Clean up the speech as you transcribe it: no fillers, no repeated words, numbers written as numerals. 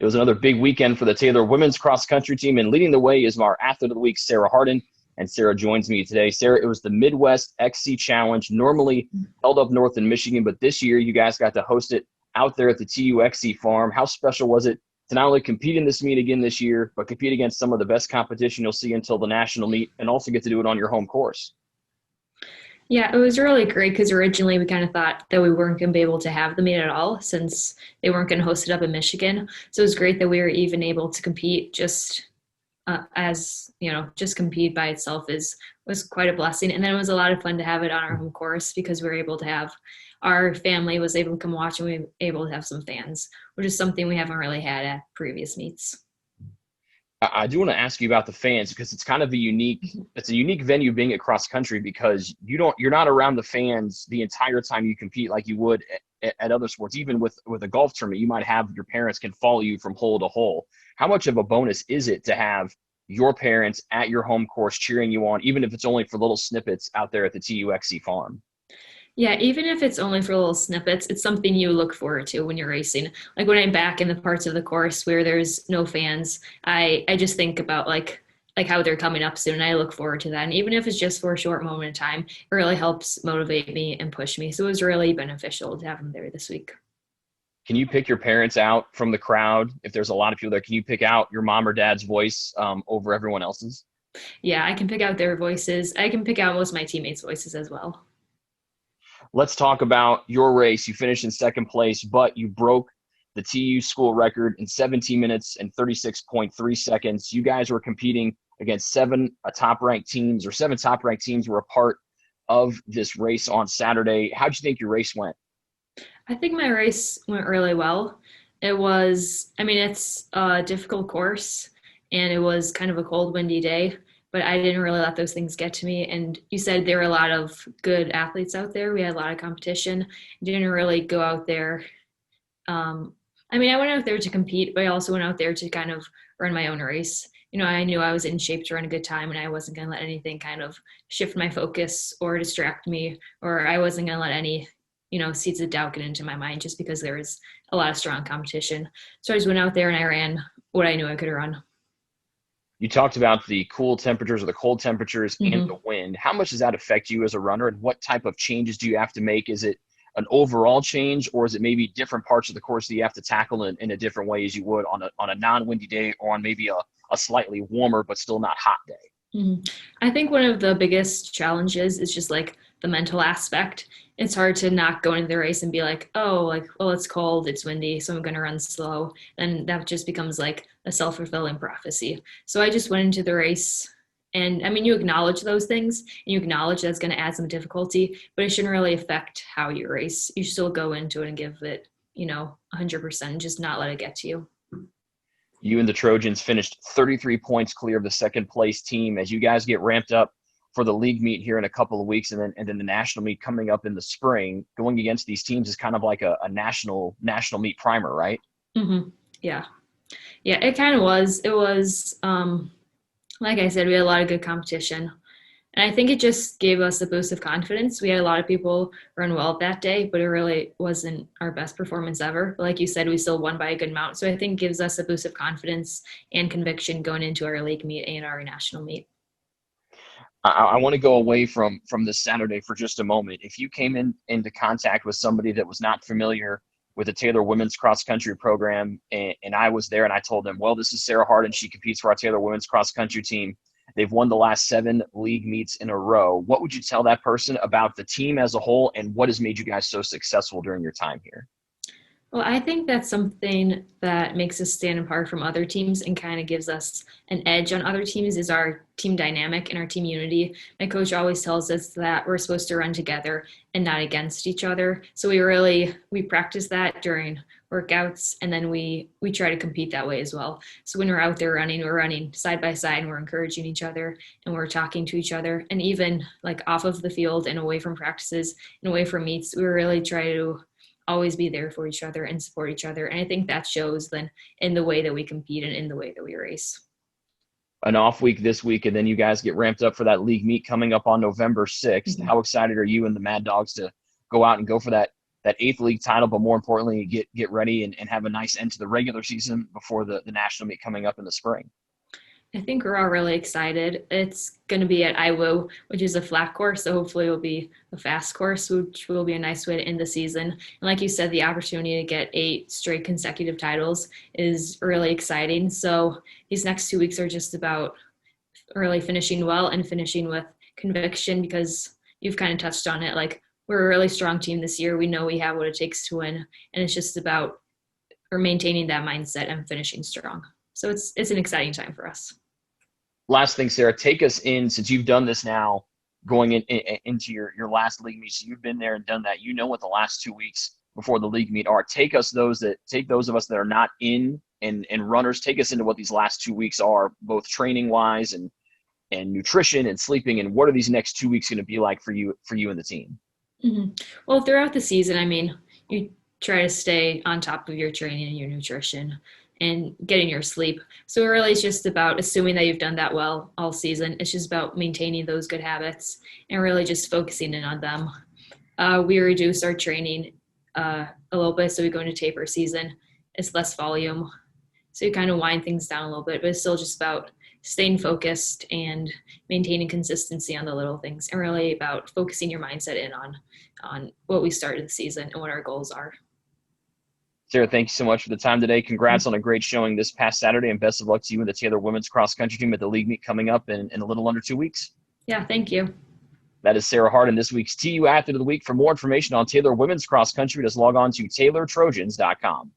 It was another big weekend for the Taylor women's cross country team, and leading the way is our athlete of the week, Sarah Harden. And Sarah joins me today. Sarah, it was the Midwest XC Challenge, normally held up north in Michigan, but this year you guys got to host it out there at the TUXC farm. How special was it to not only compete in this meet again this year, but compete against some of the best competition you'll see until the national meet, and also get to do it on your home course? Yeah, it was really great because originally we kind of thought that we weren't going to be able to have the meet at all since they weren't going to host it up in Michigan. So it was great that we were even able to compete just as, just compete by itself was quite a blessing. And then it was a lot of fun to have it on our home course because we were able to have our family was able to come watch and we were able to have some fans, which is something we haven't really had at previous meets. I do want to ask you about the fans because it's kind of it's a unique venue being at cross country because you're not around the fans the entire time you compete like you would at other sports. Even with a golf tournament, you might have your parents can follow you from hole to hole. How much of a bonus is it to have your parents at your home course cheering you on, even if it's only for little snippets out there at the TUXC farm? Yeah, even if it's only for little snippets, it's something you look forward to when you're racing. Like when I'm back in the parts of the course where there's no fans, I just think about like how they're coming up soon. And I look forward to that. And even if it's just for a short moment of time, it really helps motivate me and push me. So it was really beneficial to have them there this week. Can you pick your parents out from the crowd? If there's a lot of people there, can you pick out your mom or dad's voice over everyone else's? Yeah, I can pick out their voices. I can pick out most of my teammates' voices as well. Let's talk about your race. You finished in second place, but you broke the TU school record in 17 minutes and 36.3 seconds. You guys were competing against seven top-ranked teams were a part of this race on Saturday. How'd you think your race went? I think my race went really well. It's a difficult course and it was kind of a cold, windy day, but I didn't really let those things get to me. And you said there were a lot of good athletes out there. We had a lot of competition. I didn't really go out there. I went out there to compete, but I also went out there to kind of run my own race. I knew I was in shape to run a good time and I wasn't going to let anything kind of shift my focus or distract me, or I wasn't going to let any seeds of doubt get into my mind just because there was a lot of strong competition. So I just went out there and I ran what I knew I could run. You talked about the cool temperatures or the cold temperatures and Mm-hmm. the wind. How much does that affect you as a runner, and what type of changes do you have to make? Is it an overall change, or is it maybe different parts of the course that you have to tackle in a different way as you would on a non-windy day or on maybe a slightly warmer but still not hot day? Mhm. I think one of the biggest challenges is just like the mental aspect. It's hard to not go into the race and be like, oh, well, it's cold, it's windy, so I'm going to run slow. And that just becomes like a self-fulfilling prophecy. So I just went into the race. And you acknowledge those things and you acknowledge that's going to add some difficulty, but it shouldn't really affect how you race. You still go into it and give it, 100%, and just not let it get to you. You and the Trojans finished 33 points clear of the second place team as you guys get ramped up for the league meet here in a couple of weeks, and then the national meet coming up in the spring. Going against these teams is kind of like a national meet primer, right? Mm-hmm. Yeah. Yeah, it kind of was. It was, like I said, we had a lot of good competition. And I think it just gave us a boost of confidence. We had a lot of people run well that day, but it really wasn't our best performance ever. But like you said, we still won by a good amount. So I think it gives us a boost of confidence and conviction going into our league meet and our national meet. I want to go away from this Saturday for just a moment. If you came into contact with somebody that was not familiar with the Taylor women's cross country program, and I was there and I told them, well, this is Sarah Harden. She competes for our Taylor women's cross country team. They've won the last 7 league meets in a row. What would you tell that person about the team as a whole, and what has made you guys so successful during your time here? Well, I think that's something that makes us stand apart from other teams and kind of gives us an edge on other teams is our team dynamic and our team unity. My coach always tells us that we're supposed to run together and not against each other. So we practice that during workouts, and then we try to compete that way as well. So when we're out there running, we're running side by side and we're encouraging each other and we're talking to each other. And even like off of the field and away from practices and away from meets, we really try to always be there for each other and support each other. And I think that shows then in the way that we compete and in the way that we race. An off week this week, and then you guys get ramped up for that league meet coming up on November 6th. Mhm. How excited are you and the Mad Dogs to go out and go for that that eighth league title, but more importantly, get ready and have a nice end to the regular season before the national meet coming up in the spring? I think we're all really excited. It's going to be at IWO, which is a flat course, so hopefully it will be a fast course, which will be a nice way to end the season. And like you said, the opportunity to get 8 straight consecutive titles is really exciting. So these next 2 weeks are just about really finishing well and finishing with conviction, because you've kind of touched on it. Like, we're a really strong team this year. We know we have what it takes to win, and it's just about maintaining that mindset and finishing strong. So it's an exciting time for us. Last thing, Sarah, take us in, since you've done this now, going into your last league meet. So you've been there and done that. You know what the last 2 weeks before the league meet are. Take those of us that are not in and runners. Take us into what these last 2 weeks are, both training wise and nutrition and sleeping. And what are these next 2 weeks going to be like for you and the team? Mm-hmm. Well, throughout the season, I mean, you try to stay on top of your training and your nutrition and getting your sleep. So really it's just about assuming that you've done that well all season. It's just about maintaining those good habits and really just focusing in on them. We reduce our training a little bit, so we go into taper season. It's less volume. So you kind of wind things down a little bit, but it's still just about staying focused and maintaining consistency on the little things, and really about focusing your mindset in on what we started the season and what our goals are. Sarah, thank you so much for the time today. Congrats on a great showing this past Saturday, and best of luck to you and the Taylor women's cross country team at the league meet coming up in a little under 2 weeks. Yeah, thank you. That is Sarah Harden, this week's TU Athlete of the Week. For more information on Taylor women's cross country, just log on to TaylorTrojans.com.